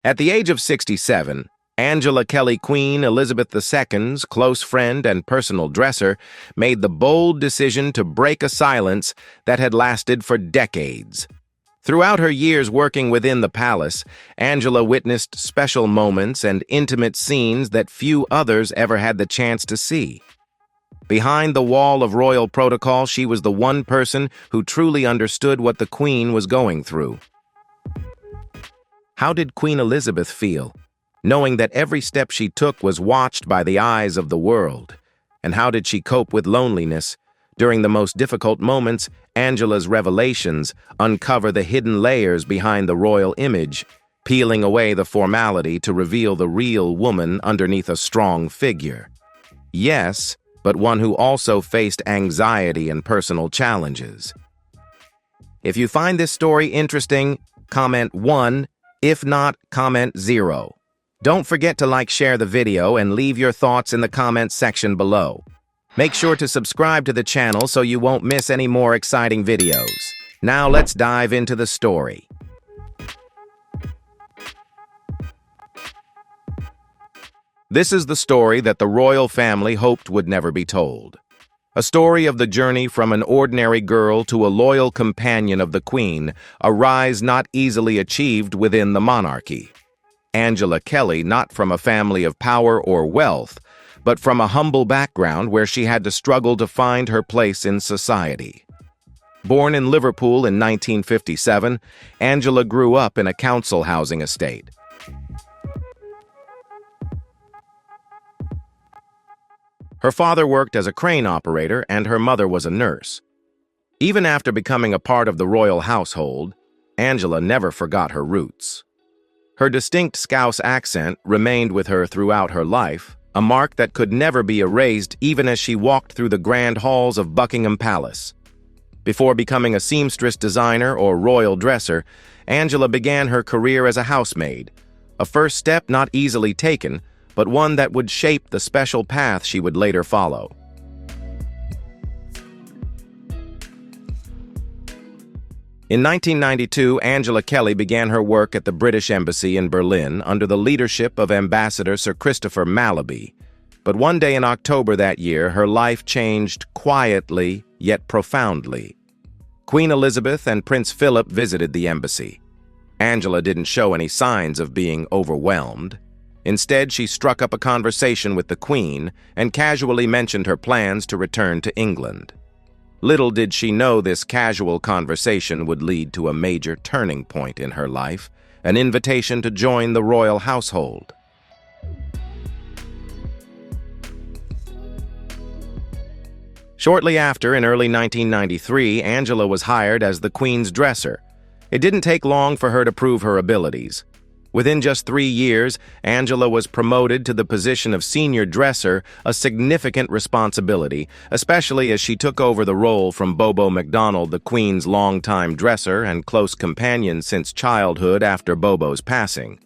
At the age of 67, Angela Kelly, Queen Elizabeth II's close friend and personal dresser, made the bold decision to break a silence that had lasted for decades. Throughout her years working within the palace, Angela witnessed special moments and intimate scenes that few others ever had the chance to see. Behind the wall of royal protocol, she was the one person who truly understood what the Queen was going through. How did Queen Elizabeth feel, knowing that every step she took was watched by the eyes of the world? And how did she cope with loneliness? During the most difficult moments, Angela's revelations uncover the hidden layers behind the royal image, peeling away the formality to reveal the real woman underneath a strong figure. Yes, but one who also faced anxiety and personal challenges. If you find this story interesting, comment 1. If not, comment 0. Don't forget to like, share the video, and leave your thoughts in the comments section below. Make sure to subscribe to the channel so you won't miss any more exciting videos. Now let's dive into the story. This is the story that the royal family hoped would never be told. A story of the journey from an ordinary girl to a loyal companion of the Queen, a rise not easily achieved within the monarchy. Angela Kelly, not from a family of power or wealth, but from a humble background where she had to struggle to find her place in society. Born in Liverpool in 1957, Angela grew up in a council housing estate. Her father worked as a crane operator and her mother was a nurse. Even after becoming a part of the royal household, Angela never forgot her roots. Her distinct Scouse accent remained with her throughout her life, a mark that could never be erased even as she walked through the grand halls of Buckingham Palace. Before becoming a seamstress designer or royal dresser, Angela began her career as a housemaid, a first step not easily taken, but one that would shape the special path she would later follow. In 1992, Angela Kelly began her work at the British Embassy in Berlin under the leadership of Ambassador Sir Christopher Mallaby. But one day in October that year, her life changed quietly yet profoundly. Queen Elizabeth and Prince Philip visited the embassy. Angela didn't show any signs of being overwhelmed. Instead, she struck up a conversation with the Queen and casually mentioned her plans to return to England. Little did she know this casual conversation would lead to a major turning point in her life, an invitation to join the royal household. Shortly after, in early 1993, Angela was hired as the Queen's dresser. It didn't take long for her to prove her abilities. Within just 3 years, Angela was promoted to the position of senior dresser, a significant responsibility, especially as she took over the role from Bobo MacDonald, the Queen's longtime dresser and close companion since childhood after Bobo's passing.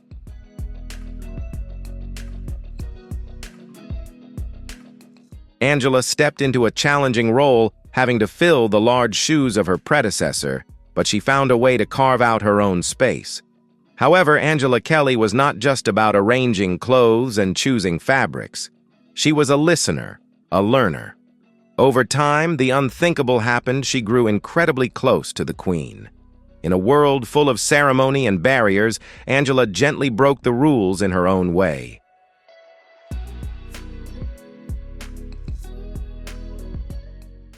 Angela stepped into a challenging role, having to fill the large shoes of her predecessor, but she found a way to carve out her own space. However, Angela Kelly was not just about arranging clothes and choosing fabrics. She was a listener, a learner. Over time, the unthinkable happened. She grew incredibly close to the Queen. In a world full of ceremony and barriers, Angela gently broke the rules in her own way.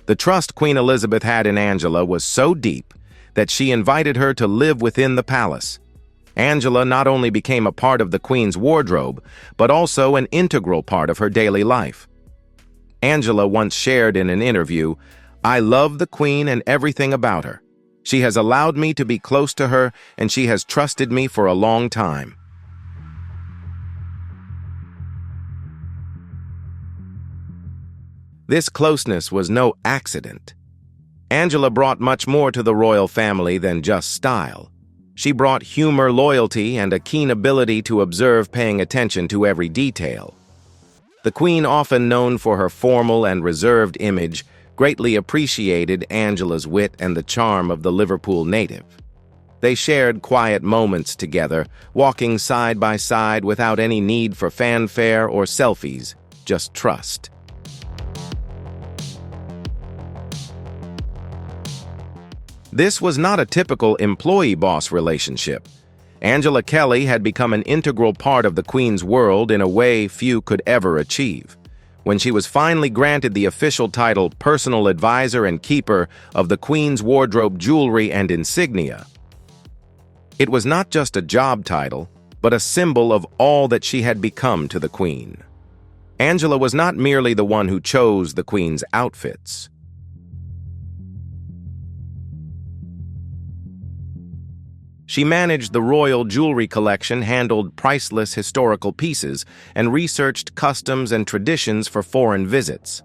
The trust Queen Elizabeth had in Angela was so deep that she invited her to live within the palace. Angela not only became a part of the Queen's wardrobe, but also an integral part of her daily life. Angela once shared in an interview, "I love the Queen and everything about her. She has allowed me to be close to her, and she has trusted me for a long time." This closeness was no accident. Angela brought much more to the royal family than just style. She brought humor, loyalty, and a keen ability to observe, paying attention to every detail. The Queen, often known for her formal and reserved image, greatly appreciated Angela's wit and the charm of the Liverpool native. They shared quiet moments together, walking side by side without any need for fanfare or selfies, just trust. This was not a typical employee-boss relationship. Angela Kelly had become an integral part of the Queen's world in a way few could ever achieve. When she was finally granted the official title Personal Advisor and Keeper of the Queen's Wardrobe Jewelry and Insignia, it was not just a job title, but a symbol of all that she had become to the Queen. Angela was not merely the one who chose the Queen's outfits. She managed the royal jewelry collection, handled priceless historical pieces, and researched customs and traditions for foreign visits.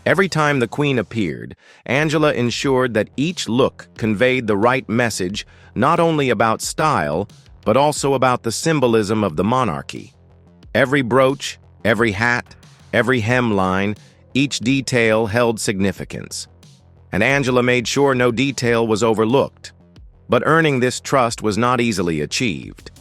Every time the Queen appeared, Angela ensured that each look conveyed the right message, not only about style, but also about the symbolism of the monarchy. Every brooch, every hat, every hemline, each detail held significance. And Angela made sure no detail was overlooked. But earning this trust was not easily achieved.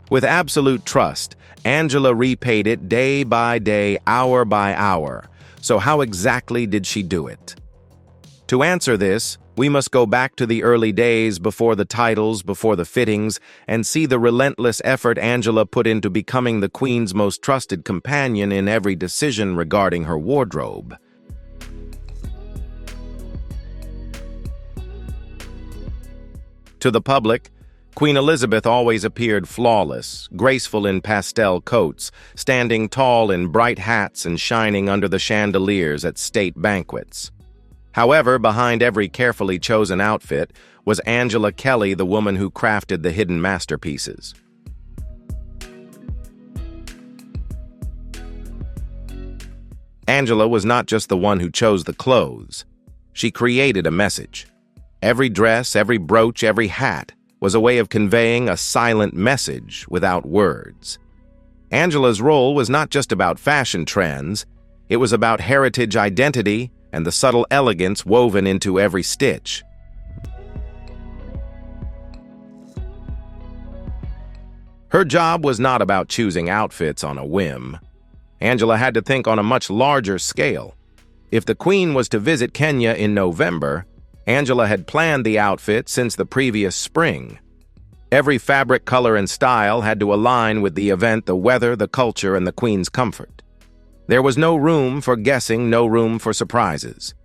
With absolute trust, Angela repaid it day by day, hour by hour. So how exactly did she do it? To answer this, we must go back to the early days before the titles, before the fittings, and see the relentless effort Angela put into becoming the Queen's most trusted companion in every decision regarding her wardrobe. To the public, Queen Elizabeth always appeared flawless, graceful in pastel coats, standing tall in bright hats and shining under the chandeliers at state banquets. However, behind every carefully chosen outfit was Angela Kelly, the woman who crafted the hidden masterpieces. Angela was not just the one who chose the clothes. She created a message. Every dress, every brooch, every hat was a way of conveying a silent message without words. Angela's role was not just about fashion trends, it was about heritage identity and the subtle elegance woven into every stitch. Her job was not about choosing outfits on a whim. Angela had to think on a much larger scale. If the Queen was to visit Kenya in November, Angela had planned the outfit since the previous spring. Every fabric, color, and style had to align with the event, the weather, the culture, and the Queen's comfort. There was no room for guessing, no room for surprises.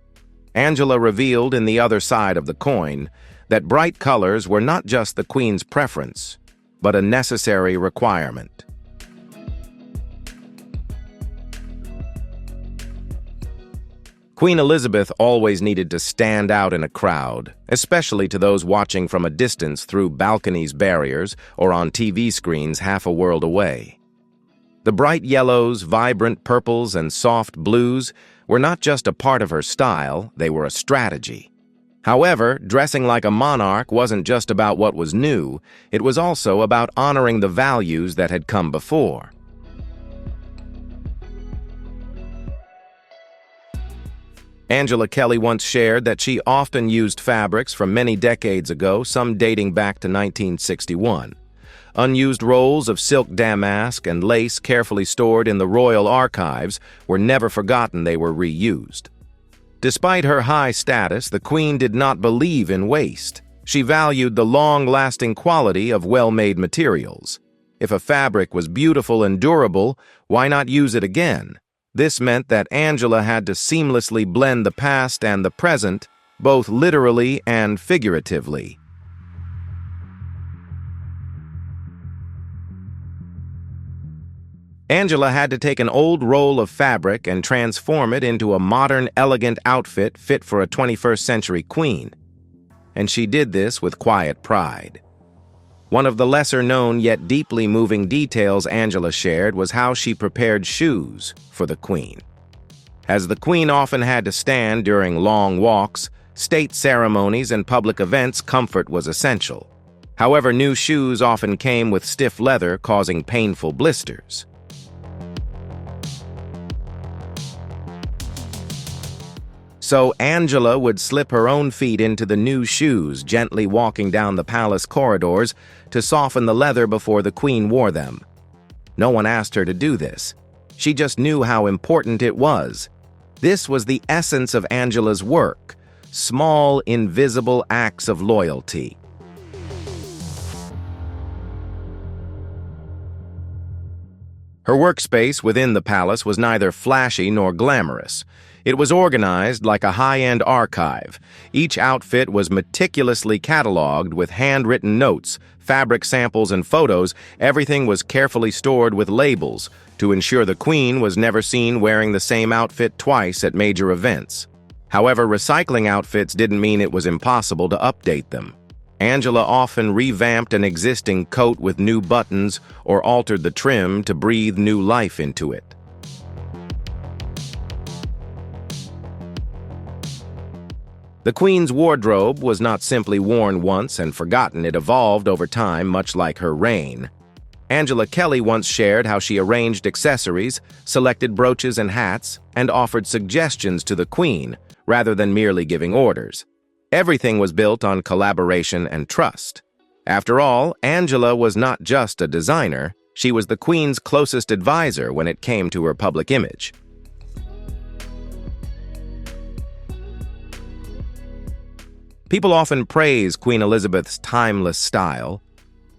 Angela revealed in the other side of the coin that bright colors were not just the Queen's preference, but a necessary requirement. Queen Elizabeth always needed to stand out in a crowd, especially to those watching from a distance through balconies, barriers, or on TV screens half a world away. The bright yellows, vibrant purples, and soft blues were not just a part of her style, they were a strategy. However, dressing like a monarch wasn't just about what was new, it was also about honoring the values that had come before. Angela Kelly once shared that she often used fabrics from many decades ago, some dating back to 1961. Unused rolls of silk damask and lace carefully stored in the royal archives were never forgotten, they were reused. Despite her high status, the Queen did not believe in waste. She valued the long-lasting quality of well-made materials. If a fabric was beautiful and durable, why not use it again? This meant that Angela had to seamlessly blend the past and the present, both literally and figuratively. Angela had to take an old roll of fabric and transform it into a modern, elegant outfit fit for a 21st century queen. And she did this with quiet pride. One of the lesser-known yet deeply moving details Angela shared was how she prepared shoes for the Queen. As the Queen often had to stand during long walks, state ceremonies, and public events, comfort was essential. However, new shoes often came with stiff leather, causing painful blisters. So Angela would slip her own feet into the new shoes, gently walking down the palace corridors to soften the leather before the queen wore them. No one asked her to do this. She just knew how important it was. This was the essence of Angela's work, small, invisible acts of loyalty. Her workspace within the palace was neither flashy nor glamorous. It was organized like a high-end archive. Each outfit was meticulously cataloged with handwritten notes, fabric samples, and photos. Everything was carefully stored with labels to ensure the queen was never seen wearing the same outfit twice at major events. However, recycling outfits didn't mean it was impossible to update them. Angela often revamped an existing coat with new buttons or altered the trim to breathe new life into it. The queen's wardrobe was not simply worn once and forgotten. It evolved over time, much like her reign. Angela Kelly once shared how she arranged accessories, selected brooches and hats, and offered suggestions to the queen, rather than merely giving orders. Everything was built on collaboration and trust. After all, Angela was not just a designer, she was the queen's closest advisor when it came to her public image. People often praise Queen Elizabeth's timeless style,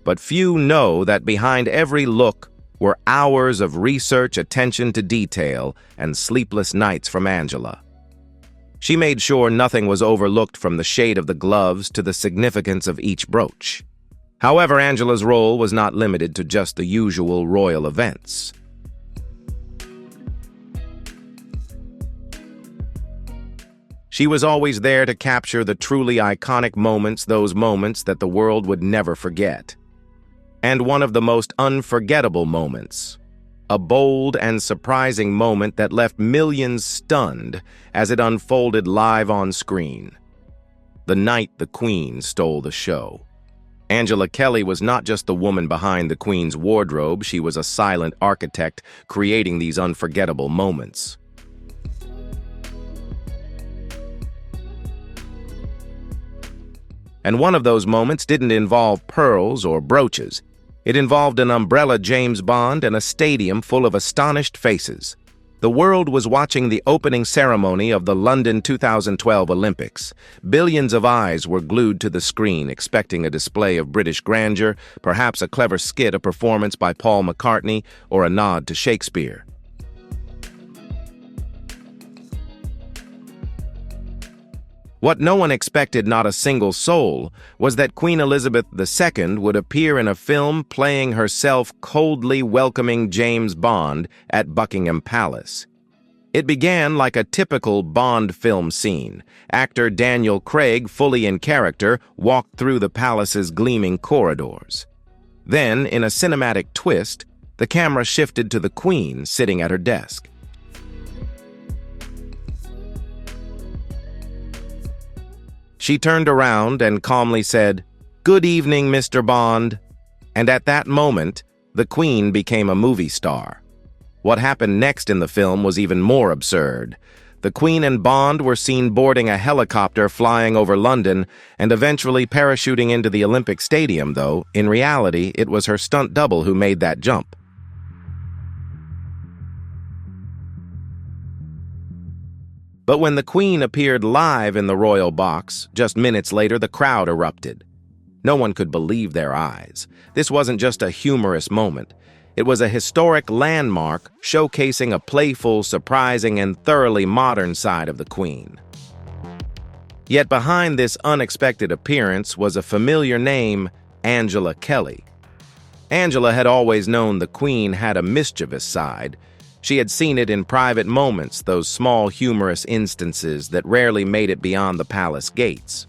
but few know that behind every look were hours of research, attention to detail, and sleepless nights from Angela. She made sure nothing was overlooked, from the shade of the gloves to the significance of each brooch. However, Angela's role was not limited to just the usual royal events. She was always there to capture the truly iconic moments, those moments that the world would never forget. And one of the most unforgettable moments, a bold and surprising moment that left millions stunned as it unfolded live on screen. The night the Queen stole the show. Angela Kelly was not just the woman behind the Queen's wardrobe, she was a silent architect creating these unforgettable moments. And one of those moments didn't involve pearls or brooches. It involved an umbrella James Bond and a stadium full of astonished faces. The world was watching the opening ceremony of the London 2012 Olympics. Billions of eyes were glued to the screen, expecting a display of British grandeur, perhaps a clever skit, a performance by Paul McCartney, or a nod to Shakespeare. What no one expected, not a single soul, was that Queen Elizabeth II would appear in a film playing herself coldly welcoming James Bond at Buckingham Palace. It began like a typical Bond film scene. Actor Daniel Craig, fully in character, walked through the palace's gleaming corridors. Then, in a cinematic twist, the camera shifted to the Queen sitting at her desk. She turned around and calmly said, "Good evening, Mr. Bond." And at that moment, the Queen became a movie star. What happened next in the film was even more absurd. The Queen and Bond were seen boarding a helicopter flying over London and eventually parachuting into the Olympic Stadium, though, in reality, it was her stunt double who made that jump. But when the Queen appeared live in the royal box, just minutes later the crowd erupted. No one could believe their eyes. This wasn't just a humorous moment. It was a historic landmark showcasing a playful, surprising, and thoroughly modern side of the Queen. Yet behind this unexpected appearance was a familiar name, Angela Kelly. Angela had always known the Queen had a mischievous side. She had seen it in private moments, those small humorous instances that rarely made it beyond the palace gates.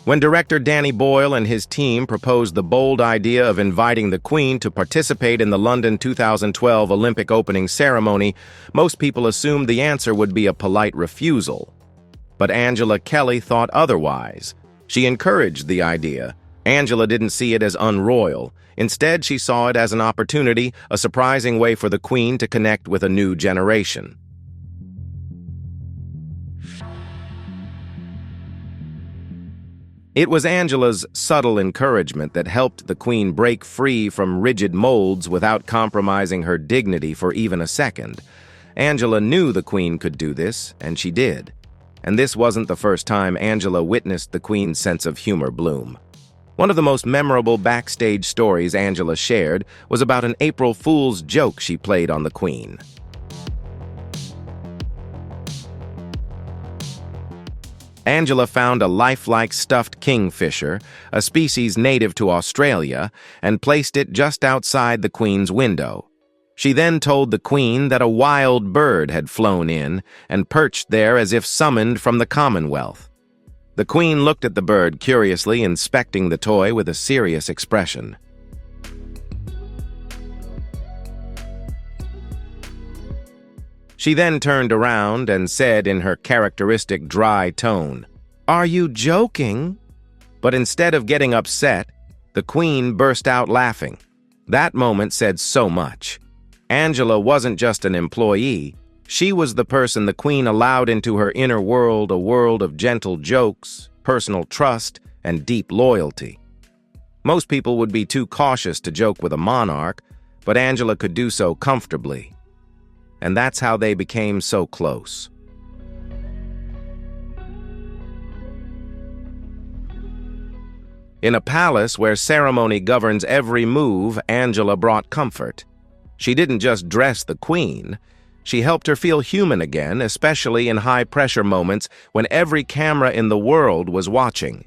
When director Danny Boyle and his team proposed the bold idea of inviting the Queen to participate in the London 2012 Olympic opening ceremony, most people assumed the answer would be a polite refusal. But Angela Kelly thought otherwise. She encouraged the idea, Angela didn't see it as unroyal. Instead, she saw it as an opportunity, a surprising way for the Queen to connect with a new generation. It was Angela's subtle encouragement that helped the Queen break free from rigid molds without compromising her dignity for even a second. Angela knew the Queen could do this, and she did. And this wasn't the first time Angela witnessed the Queen's sense of humor bloom. One of the most memorable backstage stories Angela shared was about an April Fool's joke she played on the Queen. Angela found a lifelike stuffed kingfisher, a species native to Australia, and placed it just outside the Queen's window. She then told the Queen that a wild bird had flown in and perched there as if summoned from the Commonwealth. The Queen looked at the bird curiously, inspecting the toy with a serious expression. She then turned around and said in her characteristic dry tone, "Are you joking?" But instead of getting upset, the Queen burst out laughing. That moment said so much. Angela wasn't just an employee. She was the person the Queen allowed into her inner world, a world of gentle jokes, personal trust, and deep loyalty. Most people would be too cautious to joke with a monarch, but Angela could do so comfortably. And that's how they became so close. In a palace where ceremony governs every move, Angela brought comfort. She didn't just dress the Queen. She helped her feel human again, especially in high-pressure moments when every camera in the world was watching.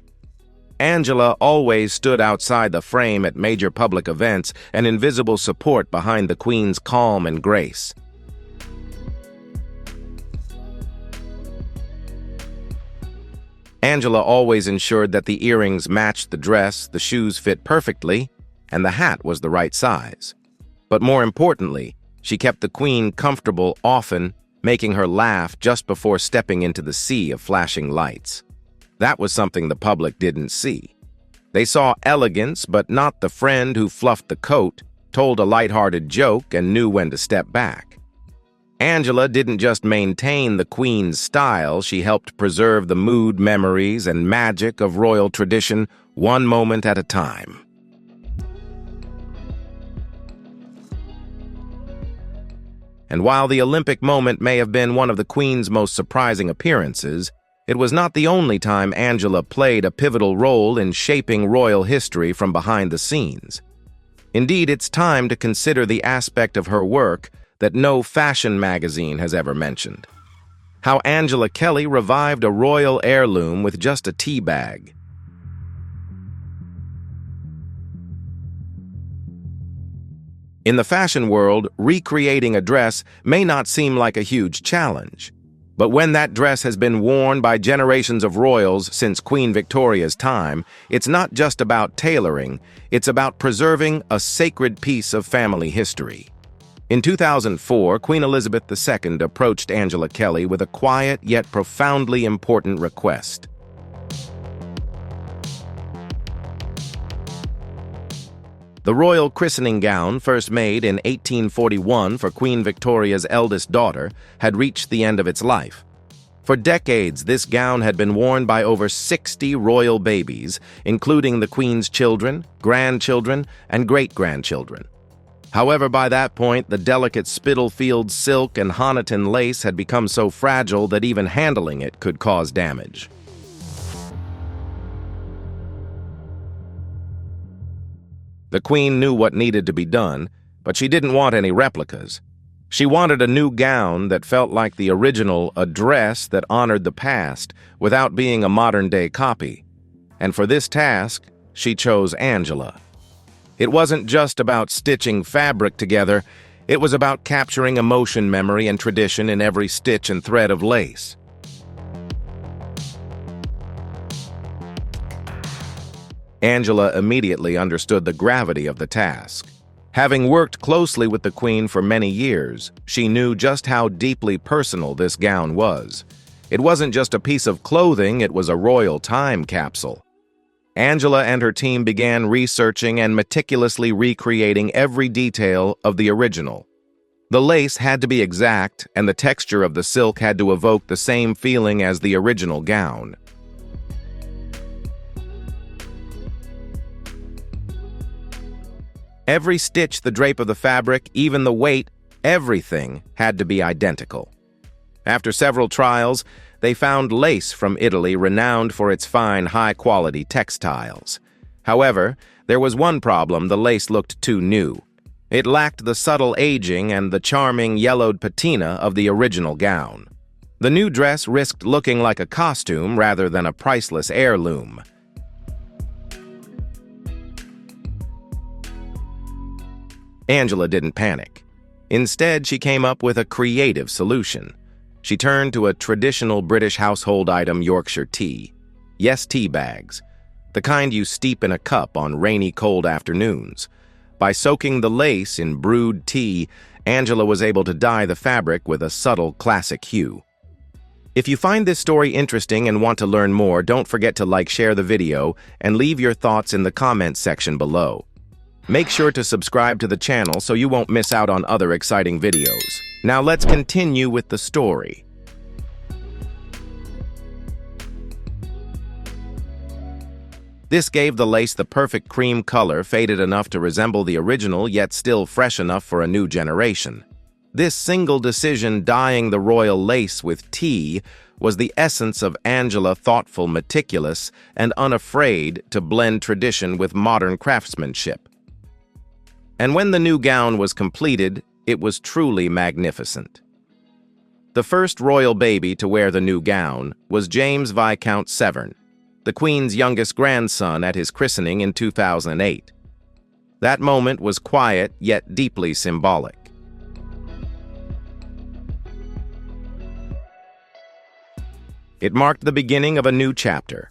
Angela always stood outside the frame at major public events, an invisible support behind the Queen's calm and grace. Angela always ensured that the earrings matched the dress, the shoes fit perfectly, and the hat was the right size. But more importantly, she kept the Queen comfortable often, making her laugh just before stepping into the sea of flashing lights. That was something the public didn't see. They saw elegance, but not the friend who fluffed the coat, told a lighthearted joke, and knew when to step back. Angela didn't just maintain the Queen's style, she helped preserve the mood, memories, and magic of royal tradition, one moment at a time. And while the Olympic moment may have been one of the Queen's most surprising appearances, it was not the only time Angela played a pivotal role in shaping royal history from behind the scenes. Indeed, it's time to consider the aspect of her work that no fashion magazine has ever mentioned. How Angela Kelly revived a royal heirloom with just a tea bag. In the fashion world, recreating a dress may not seem like a huge challenge. But when that dress has been worn by generations of royals since Queen Victoria's time, it's not just about tailoring, it's about preserving a sacred piece of family history. In 2004, Queen Elizabeth II approached Angela Kelly with a quiet yet profoundly important request. The royal christening gown, first made in 1841 for Queen Victoria's eldest daughter, had reached the end of its life. For decades, this gown had been worn by over 60 royal babies, including the Queen's children, grandchildren, and great-grandchildren. However, by that point, the delicate Spitalfields silk and Honiton lace had become so fragile that even handling it could cause damage. The Queen knew what needed to be done, but she didn't want any replicas. She wanted a new gown that felt like the original, a dress that honored the past without being a modern-day copy. And for this task, she chose Angela. It wasn't just about stitching fabric together, it was about capturing emotion, memory, and tradition in every stitch and thread of lace. Angela immediately understood the gravity of the task. Having worked closely with the Queen for many years, she knew just how deeply personal this gown was. It wasn't just a piece of clothing, it was a royal time capsule. Angela and her team began researching and meticulously recreating every detail of the original. The lace had to be exact, and the texture of the silk had to evoke the same feeling as the original gown. Every stitch, the drape of the fabric, even the weight, everything had to be identical. After several trials, they found lace from Italy renowned for its fine, high-quality textiles. However, there was one problem: the lace looked too new. It lacked the subtle aging and the charming yellowed patina of the original gown. The new dress risked looking like a costume rather than a priceless heirloom. Angela didn't panic. Instead, she came up with a creative solution. She turned to a traditional British household item, Yorkshire tea. Yes, tea bags. The kind you steep in a cup on rainy, cold afternoons. By soaking the lace in brewed tea, Angela was able to dye the fabric with a subtle classic hue. If you find this story interesting and want to learn more, don't forget to like, share the video, and leave your thoughts in the comments section below. Make sure to subscribe to the channel so you won't miss out on other exciting videos. Now let's continue with the story. This gave the lace the perfect cream color, faded enough to resemble the original, yet still fresh enough for a new generation. This single decision, dyeing the royal lace with tea, was the essence of Angela, thoughtful, meticulous, and unafraid to blend tradition with modern craftsmanship. And when the new gown was completed, it was truly magnificent. The first royal baby to wear the new gown was James Viscount Severn, the Queen's youngest grandson, at his christening in 2008. That moment was quiet yet deeply symbolic. It marked the beginning of a new chapter,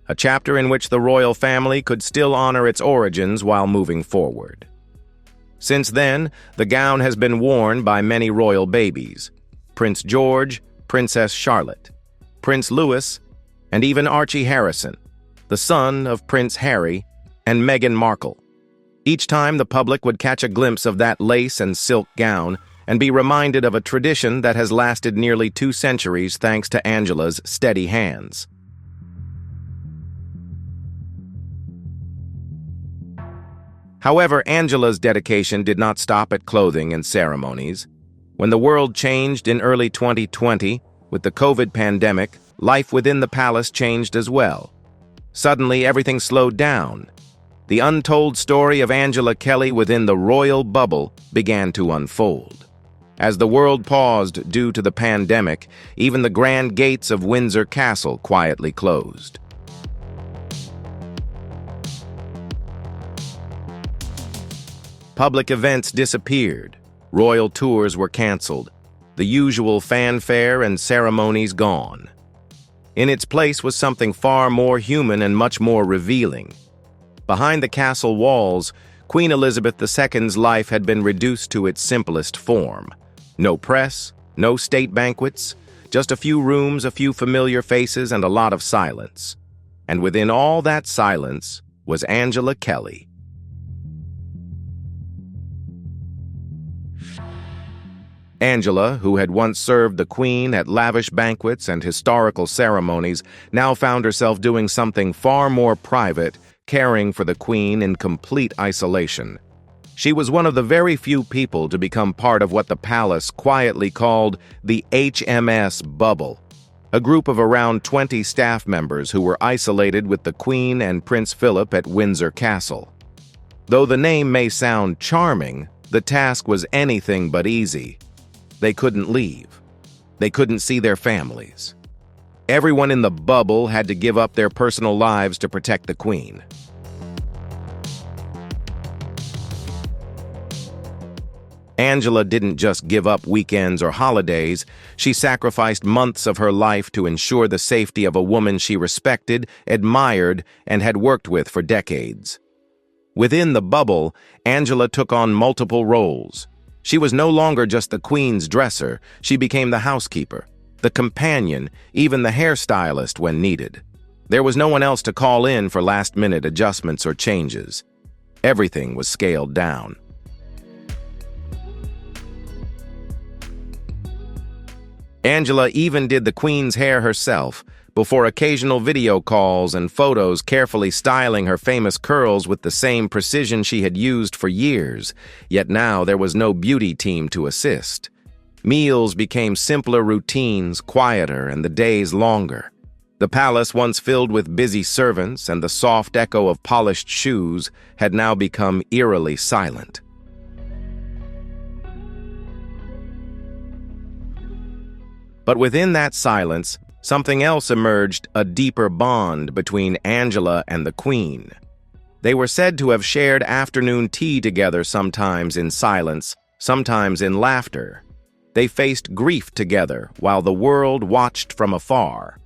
a chapter in which the royal family could still honor its origins while moving forward. Since then, the gown has been worn by many royal babies: Prince George, Princess Charlotte, Prince Louis, and even Archie Harrison, the son of Prince Harry, and Meghan Markle. Each time, the public would catch a glimpse of that lace and silk gown and be reminded of a tradition that has lasted nearly 2 centuries thanks to Angela's steady hands. However, Angela's dedication did not stop at clothing and ceremonies. When the world changed in early 2020, with the COVID pandemic, life within the palace changed as well. Suddenly, everything slowed down. The untold story of Angela Kelly within the royal bubble began to unfold. As the world paused due to the pandemic, even the grand gates of Windsor Castle quietly closed. Public events disappeared. Royal tours were canceled. The usual fanfare and ceremonies gone. In its place was something far more human and much more revealing. Behind the castle walls, Queen Elizabeth II's life had been reduced to its simplest form. No press, no state banquets, just a few rooms, a few familiar faces, and a lot of silence. And within all that silence was Angela Kelly. Angela, who had once served the Queen at lavish banquets and historical ceremonies, now found herself doing something far more private, caring for the Queen in complete isolation. She was one of the very few people to become part of what the palace quietly called the HMS Bubble, a group of around 20 staff members who were isolated with the Queen and Prince Philip at Windsor Castle. Though the name may sound charming, the task was anything but easy. They couldn't leave. They couldn't see their families. Everyone in the bubble had to give up their personal lives to protect the Queen. Angela didn't just give up weekends or holidays. She sacrificed months of her life to ensure the safety of a woman she respected, admired, and had worked with for decades. Within the bubble, Angela took on multiple roles. She was no longer just the Queen's dresser. She became the housekeeper, the companion, even the hairstylist when needed. There was no one else to call in for last-minute adjustments or changes. Everything was scaled down. Angela even did the Queen's hair herself, before occasional video calls and photos, carefully styling her famous curls with the same precision she had used for years. Yet now there was no beauty team to assist. Meals became simpler routines, quieter, and the days longer. The palace, once filled with busy servants and the soft echo of polished shoes, had now become eerily silent. But within that silence, something else emerged, a deeper bond between Angela and the Queen. They were said to have shared afternoon tea together, sometimes in silence, sometimes in laughter. They faced grief together while the world watched from afar.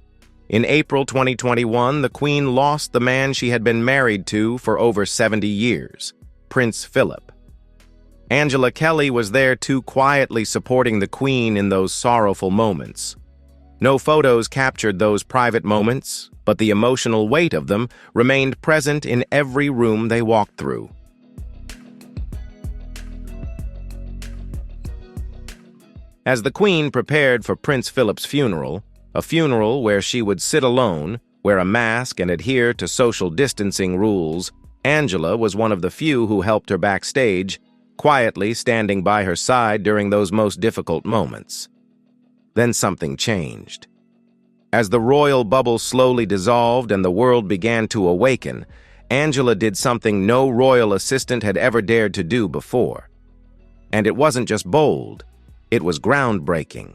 In April 2021, the Queen lost the man she had been married to for over 70 years, Prince Philip. Angela Kelly was there too, quietly supporting the Queen in those sorrowful moments. No photos captured those private moments, but the emotional weight of them remained present in every room they walked through. As the Queen prepared for Prince Philip's funeral, a funeral where she would sit alone, wear a mask, and adhere to social distancing rules, Angela was one of the few who helped her backstage, quietly standing by her side during those most difficult moments. Then something changed. As the royal bubble slowly dissolved and the world began to awaken, Angela did something no royal assistant had ever dared to do before. And it wasn't just bold, it was groundbreaking.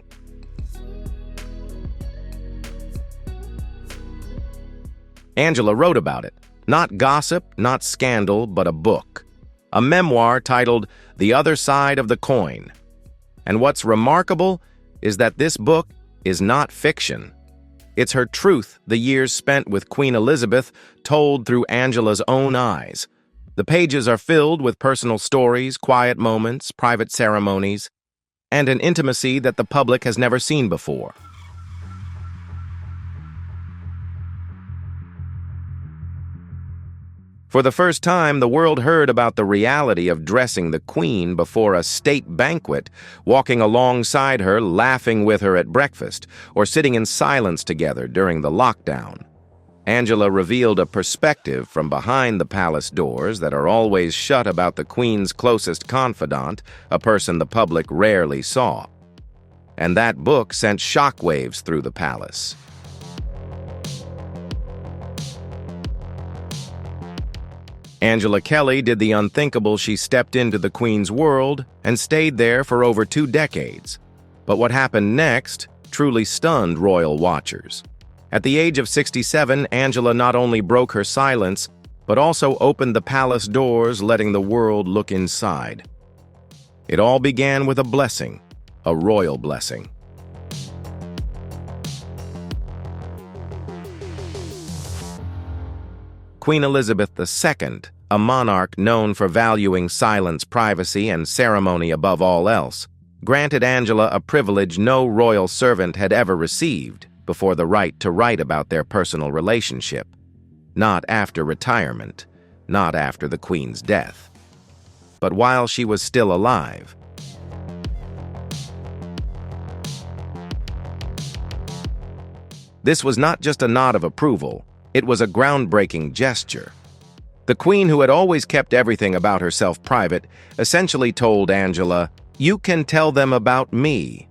Angela wrote about it. Not gossip, not scandal, but a book. A memoir titled The Other Side of the Coin. And what's remarkable is that this book is not fiction. It's her truth, the years spent with Queen Elizabeth, told through Angela's own eyes. The pages are filled with personal stories, quiet moments, private ceremonies, and an intimacy that the public has never seen before. For the first time, the world heard about the reality of dressing the Queen before a state banquet, walking alongside her, laughing with her at breakfast, or sitting in silence together during the lockdown. Angela revealed a perspective from behind the palace doors that are always shut about the Queen's closest confidant, a person the public rarely saw. And that book sent shockwaves through the palace. Angela Kelly did the unthinkable. She stepped into the Queen's world and stayed there for over 2 decades. But what happened next truly stunned royal watchers. At the age of 67, Angela not only broke her silence, but also opened the palace doors, letting the world look inside. It all began with a blessing, a royal blessing. Queen Elizabeth II, a monarch known for valuing silence, privacy, and ceremony above all else, granted Angela a privilege no royal servant had ever received before: the right to write about their personal relationship. Not after retirement, not after the Queen's death, but while she was still alive. This was not just a nod of approval, it was a groundbreaking gesture. The Queen, who had always kept everything about herself private, essentially told Angela, "You can tell them about me."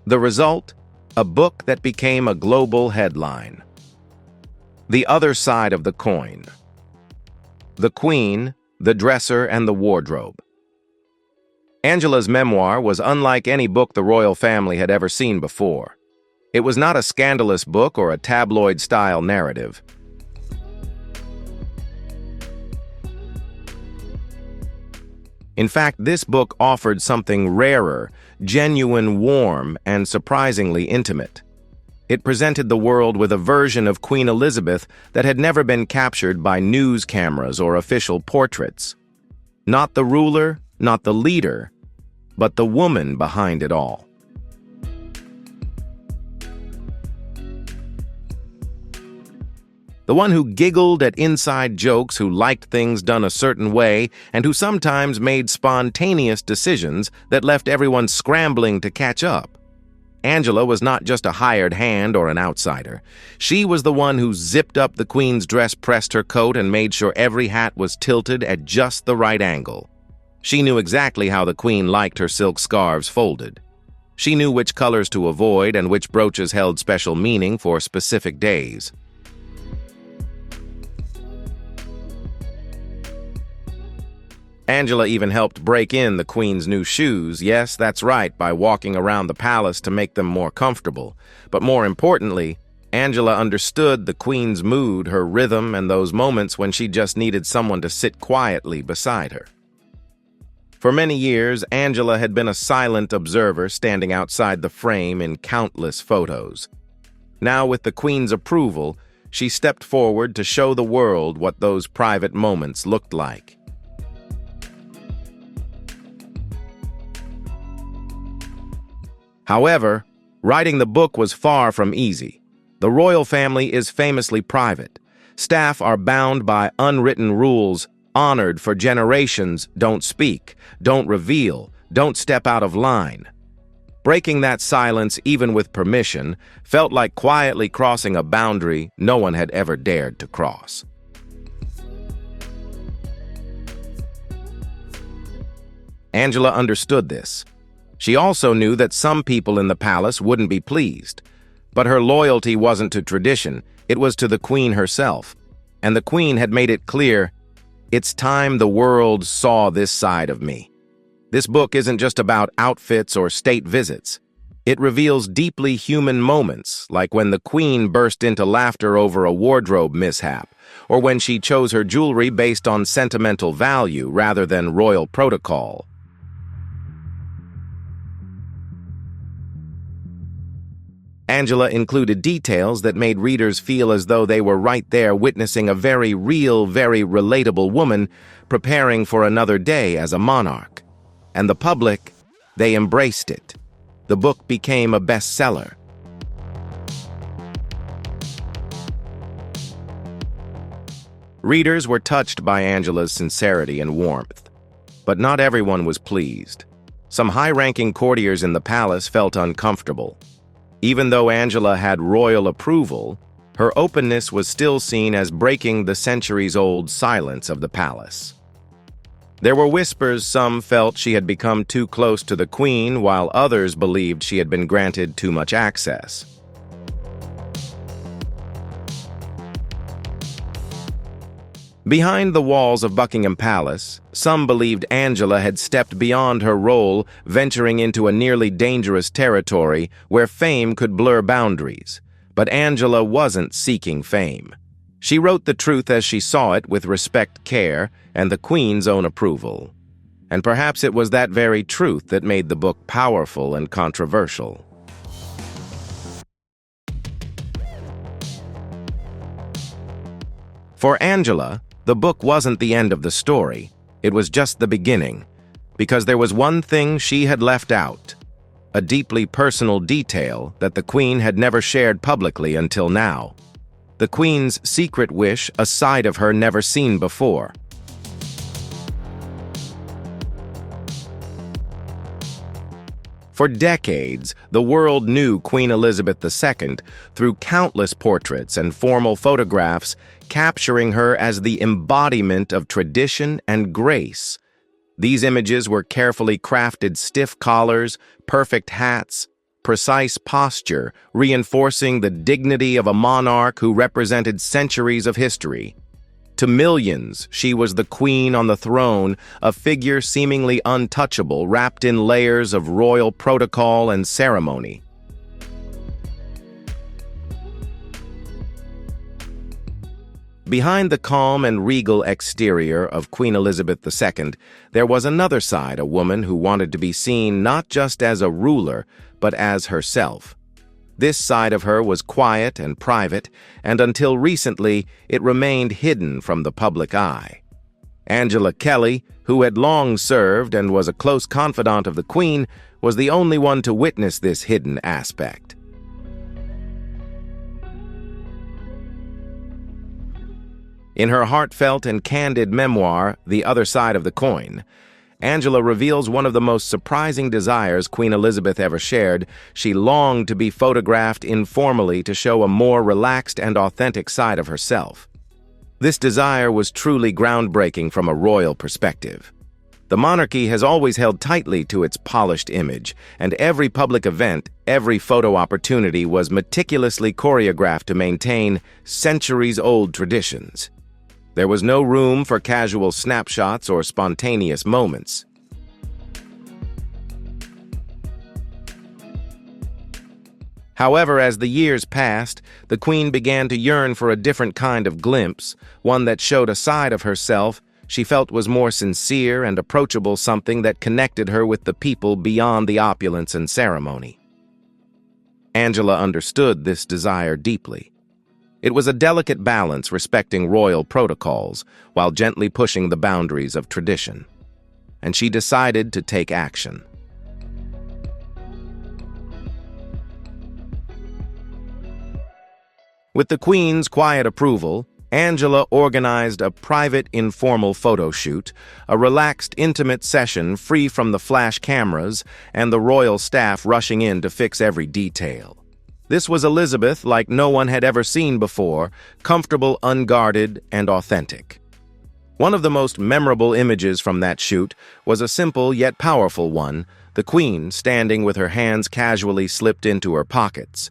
The result? A book that became a global headline. The Other Side of the Coin. The Queen, the Dresser, and the Wardrobe. Angela's memoir was unlike any book the royal family had ever seen before. It was not a scandalous book or a tabloid-style narrative. In fact, this book offered something rarer, genuine, warm, and surprisingly intimate. It presented the world with a version of Queen Elizabeth that had never been captured by news cameras or official portraits. Not the ruler, not the leader, but the woman behind it all. The one who giggled at inside jokes, who liked things done a certain way, and who sometimes made spontaneous decisions that left everyone scrambling to catch up. Angela was not just a hired hand or an outsider. She was the one who zipped up the Queen's dress, pressed her coat, and made sure every hat was tilted at just the right angle. She knew exactly how the Queen liked her silk scarves folded. She knew which colors to avoid and which brooches held special meaning for specific days. Angela even helped break in the Queen's new shoes. Yes, that's right, by walking around the palace to make them more comfortable. But more importantly, Angela understood the Queen's mood, her rhythm, and those moments when she just needed someone to sit quietly beside her. For many years, Angela had been a silent observer standing outside the frame in countless photos. Now, with the Queen's approval, she stepped forward to show the world what those private moments looked like. However, writing the book was far from easy. The royal family is famously private. Staff are bound by unwritten rules, honored for generations: don't speak, don't reveal, don't step out of line. Breaking that silence, even with permission, felt like quietly crossing a boundary no one had ever dared to cross. Angela understood this. She also knew that some people in the palace wouldn't be pleased. But her loyalty wasn't to tradition, it was to the Queen herself. And the Queen had made it clear, it's time the world saw this side of me. This book isn't just about outfits or state visits. It reveals deeply human moments, like when the Queen burst into laughter over a wardrobe mishap, or when she chose her jewelry based on sentimental value rather than royal protocol. Angela included details that made readers feel as though they were right there witnessing a very real, very relatable woman preparing for another day as a monarch. And the public, they embraced it. The book became a bestseller. Readers were touched by Angela's sincerity and warmth. But not everyone was pleased. Some high-ranking courtiers in the palace felt uncomfortable. Even though Angela had royal approval, her openness was still seen as breaking the centuries-old silence of the palace. There were whispers. Some felt she had become too close to the Queen, while others believed she had been granted too much access. Behind the walls of Buckingham Palace, some believed Angela had stepped beyond her role, venturing into a nearly dangerous territory where fame could blur boundaries. But Angela wasn't seeking fame. She wrote the truth as she saw it, with respect, care, and the Queen's own approval. And perhaps it was that very truth that made the book powerful and controversial. For Angela, the book wasn't the end of the story. It was just the beginning, because there was one thing she had left out, a deeply personal detail that the Queen had never shared publicly until now. The Queen's secret wish, a side of her never seen before. For decades, the world knew Queen Elizabeth II through countless portraits and formal photographs, capturing her as the embodiment of tradition and grace. These images were carefully crafted: stiff collars, perfect hats, precise posture, reinforcing the dignity of a monarch who represented centuries of history. To millions, she was the Queen on the throne, a figure seemingly untouchable, wrapped in layers of royal protocol and ceremony. Behind the calm and regal exterior of Queen Elizabeth II, there was another side, a woman who wanted to be seen not just as a ruler, but as herself. This side of her was quiet and private, and until recently, it remained hidden from the public eye. Angela Kelly, who had long served and was a close confidant of the Queen, was the only one to witness this hidden aspect. In her heartfelt and candid memoir, The Other Side of the Coin, Angela reveals one of the most surprising desires Queen Elizabeth ever shared. She longed to be photographed informally to show a more relaxed and authentic side of herself. This desire was truly groundbreaking from a royal perspective. The monarchy has always held tightly to its polished image, and every public event, every photo opportunity was meticulously choreographed to maintain centuries-old traditions. There was no room for casual snapshots or spontaneous moments. However, as the years passed, the Queen began to yearn for a different kind of glimpse, one that showed a side of herself she felt was more sincere and approachable, something that connected her with the people beyond the opulence and ceremony. Angela understood this desire deeply. It was a delicate balance, respecting royal protocols while gently pushing the boundaries of tradition. And she decided to take action. With the Queen's quiet approval, Angela organized a private, informal photo shoot, a relaxed, intimate session free from the flash cameras and the royal staff rushing in to fix every detail. This was Elizabeth like no one had ever seen before, comfortable, unguarded, and authentic. One of the most memorable images from that shoot was a simple yet powerful one, the Queen standing with her hands casually slipped into her pockets.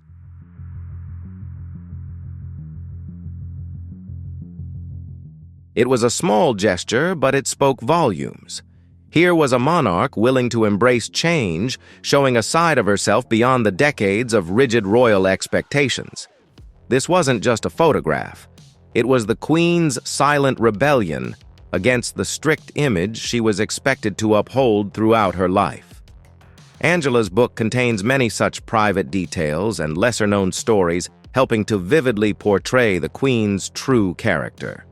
It was a small gesture, but it spoke volumes. Here was a monarch willing to embrace change, showing a side of herself beyond the decades of rigid royal expectations. This wasn't just a photograph. It was the Queen's silent rebellion against the strict image she was expected to uphold throughout her life. Angela's book contains many such private details and lesser-known stories, helping to vividly portray the Queen's true character.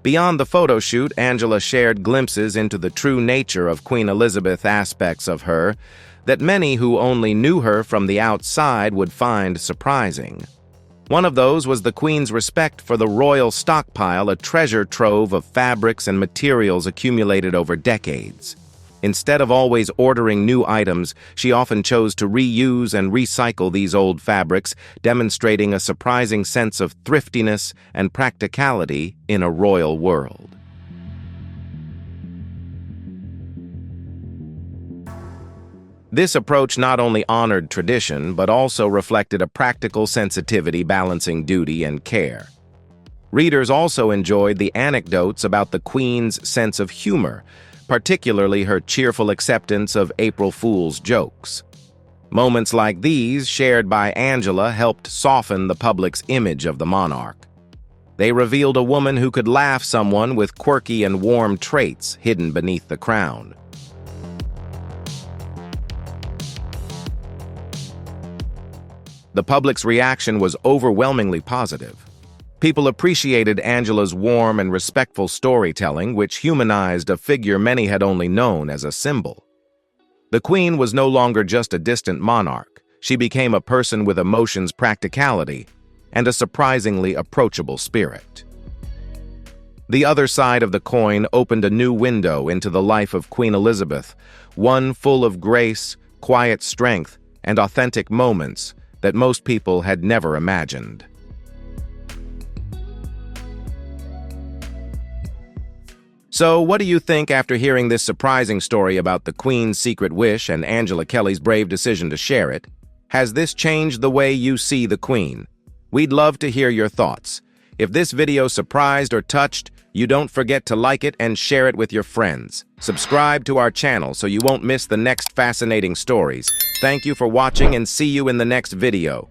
Beyond the photo shoot, Angela shared glimpses into the true nature of Queen Elizabeth, aspects of her that many who only knew her from the outside would find surprising. One of those was the Queen's respect for the royal stockpile, a treasure trove of fabrics and materials accumulated over decades. Instead of always ordering new items, she often chose to reuse and recycle these old fabrics, demonstrating a surprising sense of thriftiness and practicality in a royal world. This approach not only honored tradition, but also reflected a practical sensitivity balancing duty and care. Readers also enjoyed the anecdotes about the Queen's sense of humor, particularly her cheerful acceptance of April Fool's jokes. Moments like these, shared by Angela, helped soften the public's image of the monarch. They revealed a woman who could laugh someone with quirky and warm traits hidden beneath the crown. The public's reaction was overwhelmingly positive. People appreciated Angela's warm and respectful storytelling, which humanized a figure many had only known as a symbol. The Queen was no longer just a distant monarch. She became a person with emotions, practicality, and a surprisingly approachable spirit. The Other Side of the Coin opened a new window into the life of Queen Elizabeth, one full of grace, quiet strength, and authentic moments that most people had never imagined. So, what do you think after hearing this surprising story about the Queen's secret wish and Angela Kelly's brave decision to share it? Has this changed the way you see the Queen? We'd love to hear your thoughts. If this video surprised or touched, you don't forget to like it and share it with your friends. Subscribe to our channel so you won't miss the next fascinating stories. Thank you for watching and see you in the next video.